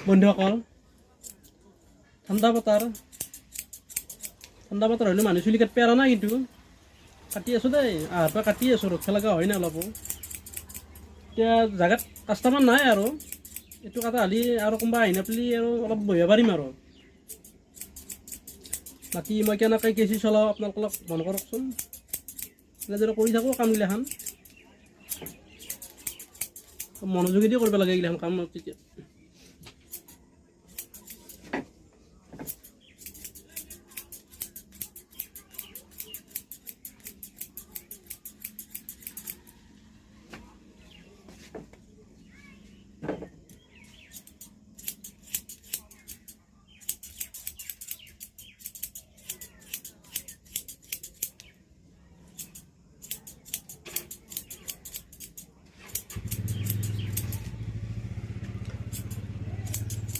বন্ধুসকল ঠাণ্ডা বতৰ হ'লে মানুহ চুলি কাটিব পৰা নাই কিন্তু কাটি আছোঁ দেই আহাৰ পৰা কাটি আছোঁ ৰক্ষা লগা হয় নাই অলপো এতিয়া জাগাত কাষ্টমাৰ নাই আৰু এইটো কটা হ'লে আৰু কোনোবা আহি নাপালি আৰু অলপ বহিব পাৰিম আৰু বাকী মই কেনেকৈ কেঁচি চলাওঁ আপোনালোকে অলপ মন কৰকচোন এনেদৰে কৰি থাকোঁ কামগিলাখান মনোযোগী দি কৰিব লাগে এইগিলাখান কাম তেতিয়া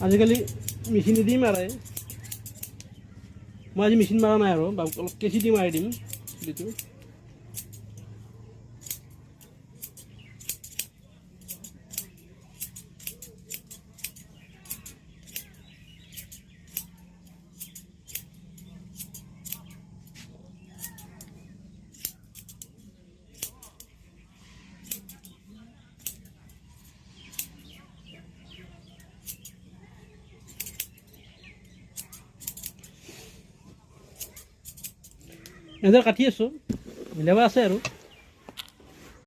আজিকালি মেচিন দি মাৰে মই আজি মেচিন মাৰা নাই আৰু অলপ কেঁচি দি মাৰি দিম চুলিটো এনেদৰে কাটি আছোঁ মিলাব আছে আৰু